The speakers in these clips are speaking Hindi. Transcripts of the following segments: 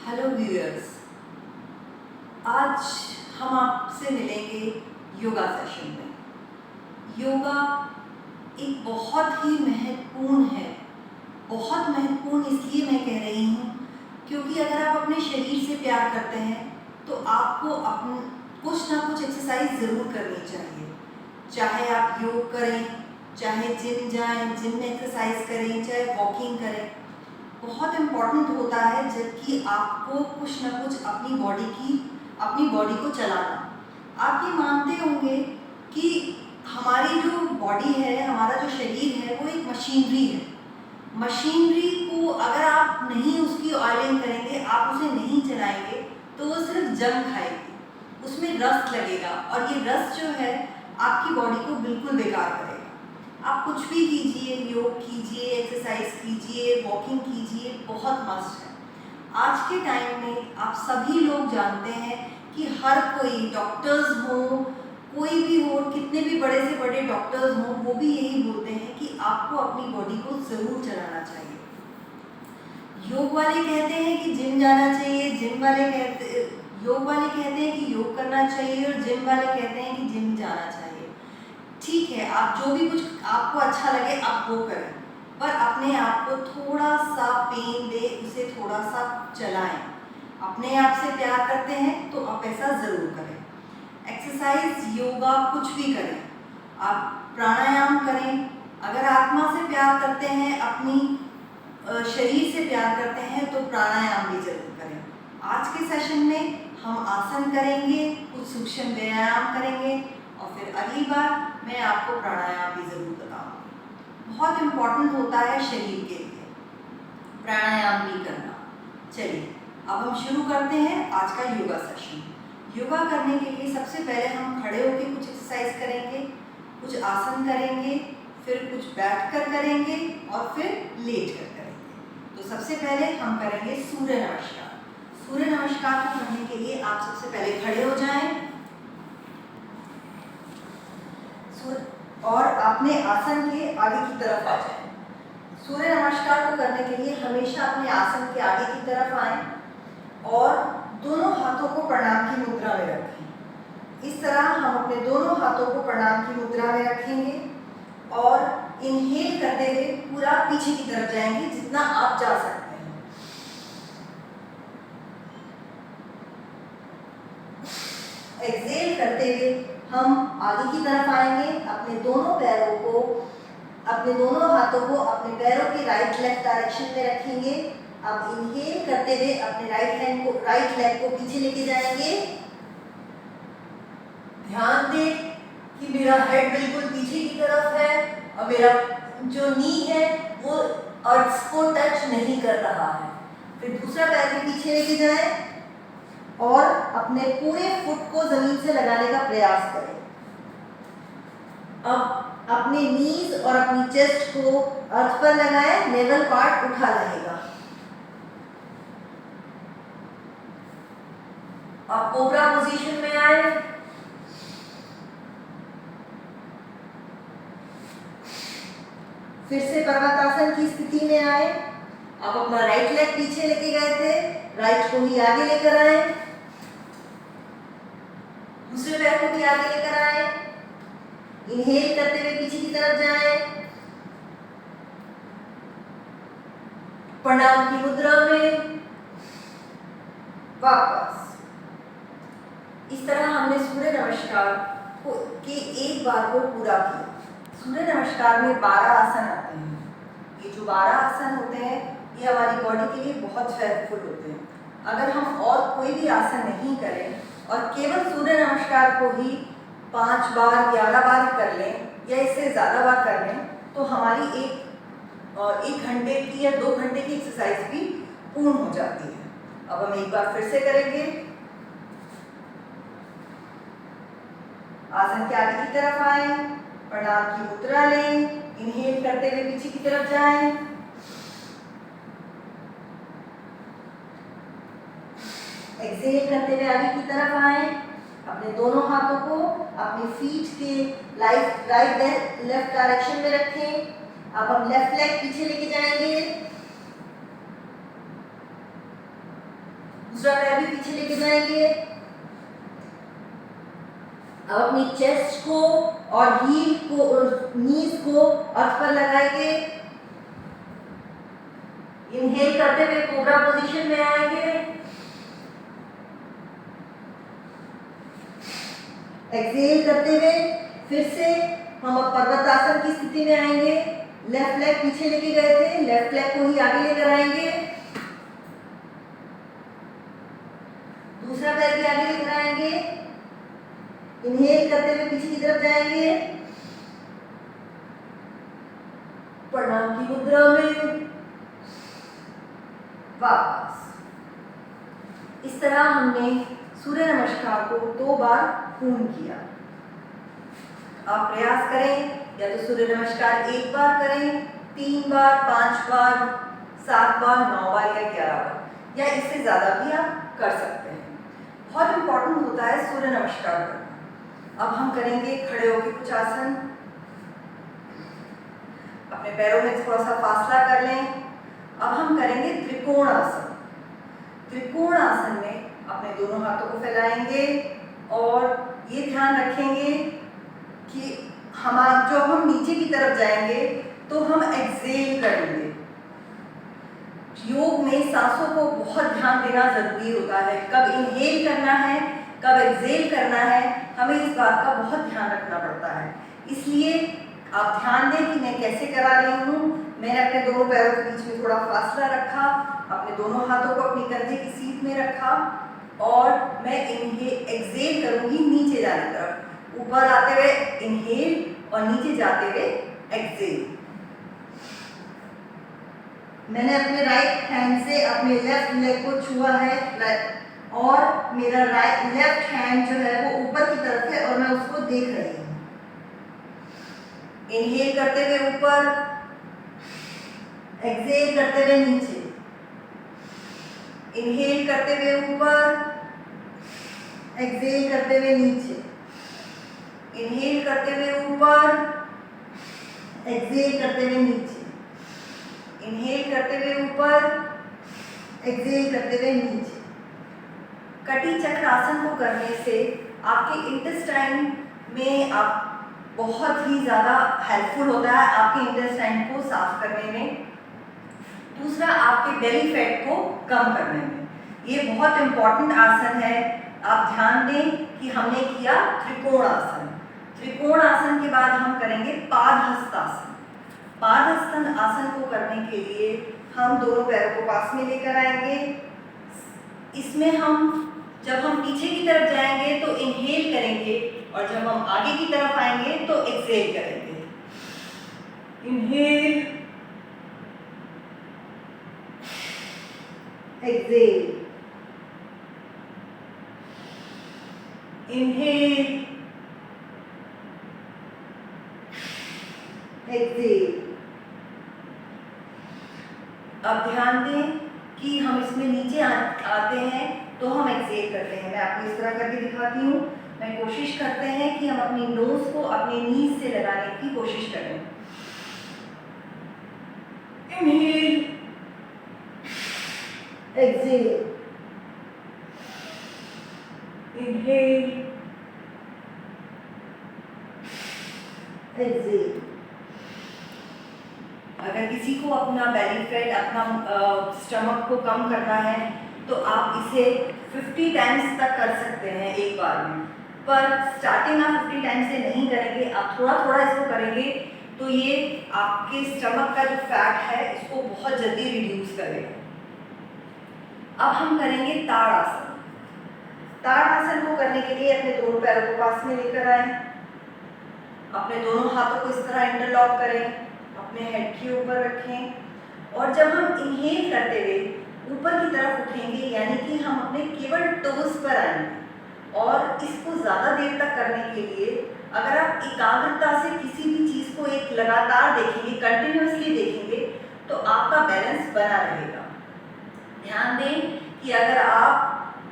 हेलो व्यूअर्स, आज हम आपसे मिलेंगे योगा सेशन में। योगा एक बहुत ही महत्वपूर्ण है। बहुत महत्वपूर्ण इसलिए मैं कह रही हूँ क्योंकि अगर आप अपने शरीर से प्यार करते हैं तो आपको कुछ ना कुछ एक्सरसाइज ज़रूर करनी चाहिए। चाहे आप योग करें, चाहे जिम जाएं, जिम में एक्सरसाइज करें, चाहे वॉकिंग करें, बहुत इम्पॉर्टेंट होता है जबकि आपको कुछ ना कुछ अपनी बॉडी को चलाना। आप ये मानते होंगे कि हमारी जो बॉडी है, हमारा जो शरीर है, वो एक मशीनरी है। मशीनरी को अगर आप नहीं उसकी ऑयलिंग करेंगे, आप उसे नहीं चलाएंगे तो वो सिर्फ जंग खाएगी, उसमें रस्ट लगेगा और ये रस्ट जो है आपकी बॉडी को बिल्कुल बेकार करेगा। आप कुछ भी कीजिए, योग कीजिए, एक्सरसाइज कीजिए, वॉकिंग कीजिए, बहुत मस्त है। आज के टाइम में आप सभी लोग जानते हैं कि हर कोई, डॉक्टर्स हो, कोई भी हो, कितने भी बड़े से बड़े डॉक्टर्स हो, वो भी यही बोलते हैं कि आपको अपनी बॉडी को ज़रूर चलाना चाहिए। योग वाले कहते हैं कि जिम जाना चाहिए, योग वाले कहते हैं कि योग करना चाहिए और जिम वाले कहते हैं कि जिम जाना चाहिए। ठीक है, आप जो भी कुछ आपको अच्छा लगे आप वो करें, पर अपने आप को थोड़ा सा पेन दे, उसे थोड़ा सा चलाएं। अपने आप से प्यार करते हैं तो आप ऐसा ज़रूर करें। एक्सरसाइज, योगा, कुछ भी करें, आप प्राणायाम करें। अगर आत्मा से प्यार करते हैं, अपनी शरीर से प्यार करते हैं तो प्राणायाम भी जरूर करें। आज के सेशन में हम आसन करेंगे, कुछ सूक्ष्म व्यायाम करेंगे और फिर अगली बार मैं आपको प्राणायाम भी ज़रूर बताऊंगी। बहुत इम्पॉर्टेंट होता है शरीर के लिए प्राणायाम भी करना। चलिए अब हम शुरू करते हैं आज का योगा सेशन। योगा करने के लिए सबसे पहले हम खड़े होकर कुछ एक्सरसाइज करेंगे, कुछ आसन करेंगे, फिर कुछ बैठकर करेंगे और फिर लेटकर करेंगे। तो सबसे पहले हम करेंगे सूर्य नमस्कार। सूर्य नमस्कार को करने के लिए आप सबसे पहले खड़े हो जाएं और अपने आसन के आगे की तरफ आ जाएं। सूर्य नमस्कार को करने के लिए हमेशा अपने आसन के आगे की तरफ आएं और दोनों हाथों को प्रणाम की मुद्रा में रखें। इस तरह हम अपने दोनों हाथों को प्रणाम की मुद्रा में रखेंगे और इनहेल करते हुए पूरा पीछे की तरफ जाएंगे जितना आप जा सकते हैं। एक्सहेल करते हुए हम आगे की तरफ आएंगे, अपने दोनों हाथों को अपने पैरों के राइट लेफ्ट डायरेक्शन में रखेंगे। अब इनहेल करते हुए अपने राइट लेग को पीछे लेके जाएंगे। ध्यान दें कि मेरा हेड बिल्कुल पीछे की तरफ है और मेरा जो नी है वो अर्थ को टच नहीं कर रहा है। फिर दूसरा पैर भी पीछे लेके जाएं और अपने पूरे फुट को जमीन से लगाने का प्रयास करें। अब अपने नीज और अपनी चेस्ट को अर्थ पर लगाएं, लेवल पार्ट उठा रहेगा। अब कोबरा पोजीशन में आए, फिर से पर्वतासन की स्थिति में आए। अब अपना राइट लेग पीछे लेके गए थे, राइट को ही आगे लेकर आए, दूसरे पैर को भी आगे लेकर आए। इनहेल करते हुए पीछे की तरफ जाएं, प्रणाम की मुद्रा में वापस। इस तरह हमने सूर्य नमस्कार के एक बार को पूरा किया। सूर्य नमस्कार में 12 आसन आते हैं। ये जो 12 आसन होते हैं ये हमारी बॉडी के लिए बहुत हेल्पफुल होते हैं। अगर हम और कोई भी आसन नहीं करें और केवल सूर्य नमस्कार को ही 5 बार 11 बार कर लें या इससे ज़्यादा बार कर लें तो हमारी एक घंटे की या 2 घंटे की एक्सरसाइज भी पूर्ण हो जाती है। अब हम एक बार फिर से करेंगे। आसन के आगे की तरफ आए, प्रणाम की मुद्रा लें, इनहेल करते हुए पीछे की तरफ जाएं, एक्सहेल करते हुए आगे की तरफ आए। अपने दोनों हाथों को अपनी फीट के राइट लेफ्ट डायरेक्शन में रखें। अब हम लेफ्ट लेग पीछे लेके जाएंगे, दूसरा पैर भी पीछे लेके जाएंगे। अब अपनी चेस्ट को और हील को और नीज को अर्थ पर लगाएंगे। इनहेल करते हुए कोबरा पोजीशन में आएंगे। एक्सहेल करते हुए फिर से हम अब पर्वतासन की स्थिति में आएंगे। लेफ्ट लेग पीछे लेके गए थे, लेफ्ट लेग को ही आगे लेकर आएंगे। दूसरा पैर भी आगे लेकर आएंगे। इनहेल करते हुए पीछे की तरफ जाएंगे, प्रणाम की मुद्रा में वापस। इस तरह हमने सूर्य नमस्कार को 2 बार पूर्ण किया। आप प्रयास करें, या तो सूर्य नमस्कार 1 बार करें, 3 बार, 5 बार, 7 बार, 9 बार या 11 बार, या इससे ज़्यादा भी आप कर सकते हैं। बहुत इम्पोर्टेंट होता है सूर्य नमस्कार करना। अब हम करेंगे खड़े होकर कुछ आसन। अपने पैरों में थोड़ा सा फासला कर लें। अब हम करेंगे त्रिकोण आसन। त्रिकोण आसन में अपने दोनों हाथों को फैलाएंगे और ये ध्यान रखेंगे कि जब हम नीचे की तरफ जाएंगे तो हम एक्सहेल करेंगे। योग में सांसों को बहुत ध्यान देना जरूरी होता है। कब इनहेल करना है, कब एक्सहेल करना है, हमें इस बात का बहुत ध्यान रखना पड़ता है। इसलिए आप ध्यान दें कि मैं कैसे करा रही हूँ। मैंने अपने दोनों पैरों के बीच में थोड़ा फासला रखा, अपने दोनों हाथों को अपनी कंधे की सीट में रखा और मैं एक्सहेल करूंगी नीचे जाने तरफ। ऊपर आते हुए इनहेल और नीचे जाते हुए एक्सहेल। मैंने अपने राइट हैंड से अपने लेफ्ट लेग को छुआ है और मेरा लेफ्ट हैंड जो है वो ऊपर की तरफ है और मैं उसको देख रही हूँ। इनहेल करते हुए ऊपर, एक्सहेल करते हुए नीचे। इनहेल करते हुए ऊपर, एक्सहेल करते हुए नीचे। इनहेल करते हुए ऊपर, एक्सहेल करते हुए नीचे। इनहेल करते हुए ऊपर, एक्सहेल करते हुए नीचे। कटी चक्र आसन को करने से आपके इंटेस्टाइन में आप बहुत ही ज़्यादा हेल्पफुल होता है आपके इंटेस्टाइन को साफ करने में। दूसरा, आपके बेली फैट को कम करने में। ये बहुत इम्पॉर्टेंट आसन है। आप ध्यान दें कि हमने किया त्रिकोण आसन। त्रिकोण आसन के बाद हम करेंगे पादहस्त आसन। पादहस्त आसन को करने के लिए हम दोनों पैरों को पास में लेकर आएंगे। इसमें जब हम पीछे की तरफ जाएंगे तो इनहेल करेंगे और जब हम आगे की तरफ आएंगे तो एक्सहेल करेंगे। Inhale, exhale, inhale, exhale. अब ध्यान दें कि हम इसमें नीचे आते हैं तो हम एक्सहेल करते हैं। मैं आपको इस तरह करके दिखाती हूँ। मैं कोशिश करते हैं कि हम अपनी नोज को अपने नीज से लगाने की कोशिश करें। Inhale, exhale, inhale, exhale. अगर किसी को अपना बेली फैट, अपना स्टमक को कम करना है तो आप इसे 50 टाइम्स तक कर सकते हैं एक बार में। पर स्टार्टिंग आप 50 टाइम्स से नहीं करेंगे, आप थोड़ा थोड़ा इसको करेंगे तो ये आपके स्टमक का जो फैट है इसको बहुत जल्दी रिड्यूस करेगा। अब हम करेंगे ताड़ आसन। ताड़ आसन को करने के लिए अपने दोनों पैरों को पास में लेकर आए, अपने दोनों हाथों को इस तरह इंटरलॉक करें, अपने हेड के ऊपर रखें और जब हम इनहेल करते हुए ऊपर की तरफ उठेंगे, यानी कि हम अपने केवल टोज पर आएंगे। और इसको ज़्यादा देर तक करने के लिए अगर आप एकाग्रता से किसी भी चीज़ को एक लगातार देखेंगे, कंटिन्यूसली देखेंगे, तो आपका बैलेंस बना रहेगा। ध्यान दें कि अगर आप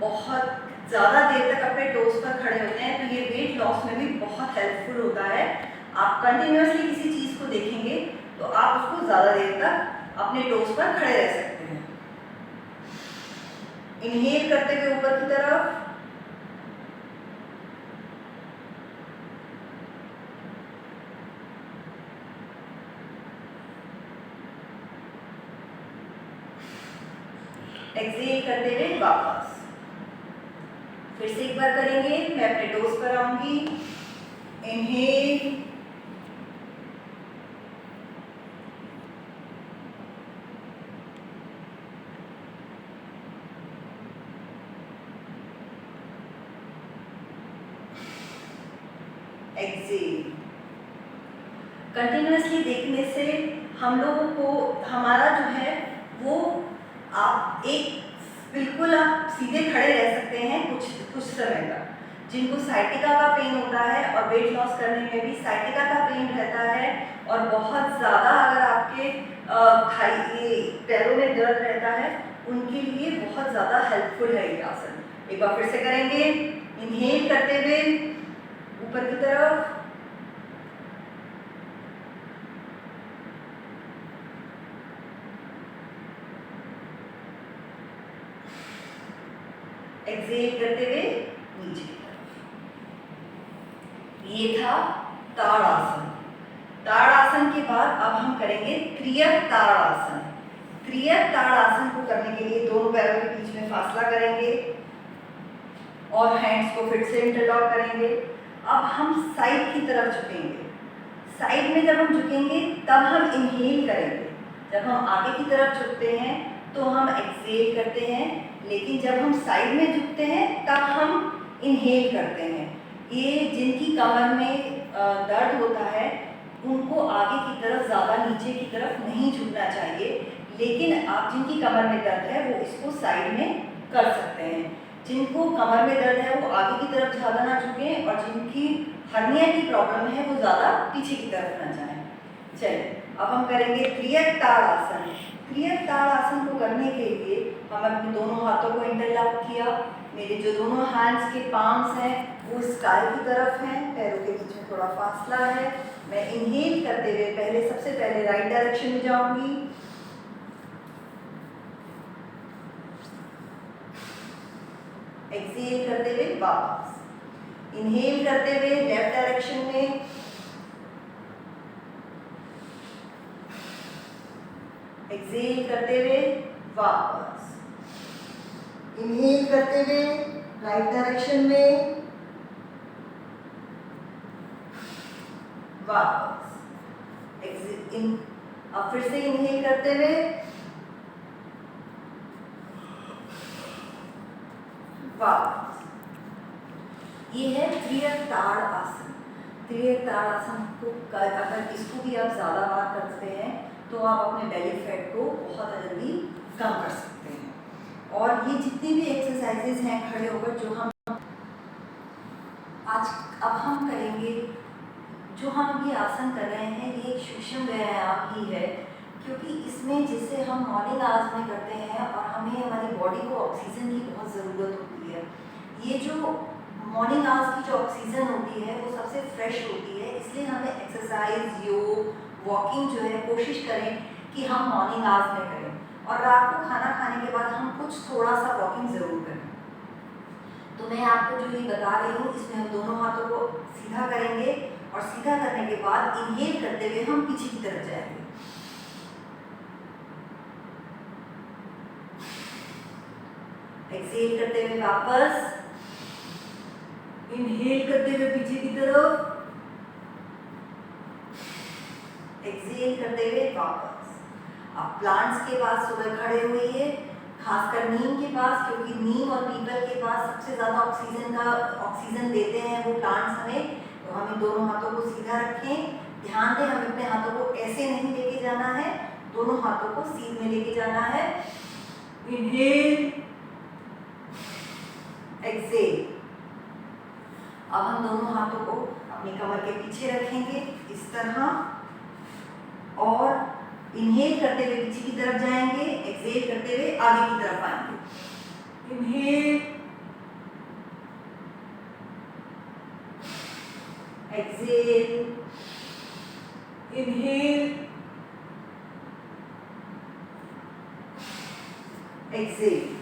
बहुत ज़्यादा देर तक अपने टोज पर खड़े होते हैं तो ये वेट लॉस में भी बहुत हेल्पफुल होता है। आप कंटिन्यूसली किसी चीज़ को देखेंगे तो आप उसको ज़्यादा देर तक अपने टोज पर खड़े रह सकते हैं। इनहेल करते हुए ऊपर की तरफ, एक्सहेल करते हुए वापस। फिर से एक बार करेंगे, मैं अपने टोस पर आऊंगी, इनहेल, एक्सहेल। कंटिन्यूअसली देखने से हम लोगों को हमारा जो है वो आप एक बिल्कुल आप सीधे खड़े रह सकते हैं कुछ समय तक। जिनको साइटिका का पेन होता है और वेट लॉस करने में भी साइटिका का पेन रहता है और बहुत ज़्यादा अगर आपके पैरों में दर्द रहता है, उनके लिए बहुत ज़्यादा हेल्पफुल है ये आसन। एक बार फिर से करेंगे, इनहेल करते हुए ऊपर की तरफ, एक्सहेल करते हुए नीचे की तरफ। ये था ताड़ासन। ताड़ासन के बाद अब हम करेंगे त्रियक ताड़ासन। त्रियक ताड़ासन को करने के लिए दोनों पैरों के बीच में फासला करेंगे और हैंड्स को फिर से इंटरलॉक करेंगे। अब हम साइड की तरफ झुकेंगे। साइड में जब हम झुकेंगे तब हम इनहेल करेंगे। जब हम आगे की तरफ झुकते हैं तो हम एक्सहेल करते हैं, लेकिन जब हम साइड में झुकते हैं तब हम इनहेल करते हैं। ये जिनकी कमर में दर्द होता है उनको आगे की तरफ ज़्यादा नीचे की तरफ नहीं झुकना चाहिए, लेकिन आप जिनकी कमर में दर्द है वो इसको साइड में कर सकते हैं। जिनको कमर में दर्द है वो आगे की तरफ ज़्यादा ना झुकें और जिनकी हर्निया की प्रॉब्लम है वो ज़्यादा पीछे की तरफ ना जाएं। चलिए अब हम करेंगे त्रियक ताड़ासन। त्रियक ताड़ासन को करने के लिए हम अपने दोनों हाथों को इंटरलॉक किया। मेरे जो दोनों हैंड्स के पाम्स हैं वो स्काई की तरफ हैं, पैरों के बीच में थोड़ा फासला है। मैं इनहेल करते हुए सबसे पहले राइट डायरेक्शन में जाऊंगी, एक्सहेल करते हुए वापस, इनहेल करते हुए लेफ्ट डायरेक्शन में, एक्सहेल करते हुए वापस, इनहेल करते हुए राइट डायरेक्शन में, वापस, अब फिर से इनहेल करते हुए वापस। ये है त्रियक ताड़ आसन। त्रियक ताड़ आसन को अगर इसको भी आप ज़्यादा बार करते हैं तो आप अपने बेली फैट को बहुत जल्दी कम कर सकते हैं। और ये जितनी भी एक्सरसाइजेज हैं खड़े होकर जो हम आज अब हम करेंगे, जो हम अभी आसन कर रहे हैं ये एक सूक्ष्म व्यायाम ही है, क्योंकि इसमें जिसे हम मॉर्निंग आवर्स में करते हैं और हमें हमारी बॉडी को ऑक्सीजन की बहुत ज़रूरत होती है। ये जो मॉर्निंग आवर्स की जो ऑक्सीजन होती है वो सबसे फ्रेश होती है, इसलिए हमें एक्सरसाइज, योग, वॉकिंग जो है कोशिश करें कि हम मॉर्निंग आवर्स में करें और रात को खाना खाने के बाद हम कुछ थोड़ा सा वॉकिंग ज़रूर करें। तो मैं आपको जो ये बता रही हूँ इसमें हम दोनों हाथों को सीधा करेंगे और सीधा करने के बाद इनहेल करते हुए हम पीछे की तरफ जाएंगे, एक्सहेल करते हुए वापस, इनहेल करते हुए पीछे की तरफ, एक्सहेल करते हुए वापस। अब प्लांट्स के पास सुबह खड़े हुए, खासकर नीम के पास, क्योंकि नीम और पीपल के पास सबसे ज़्यादा ऑक्सीजन देते हैं वो प्लांट्स हमें। तो हमें दोनों हाथों को सीधा रखें। ध्यान दें हमें अपने हाथों को ऐसे नहीं लेके जाना है, दोनों हाथों को सीध में लेके जाना है। Inhale, exhale. अब हम दोनों हाथों को अपनी कमर के पीछे रखेंगे इस तरह और इनहेल करते हुए पीछे की तरफ जाएंगे, एक्सहेल करते हुए आगे की तरफ आएंगे। Inhale, exhale, inhale, exhale.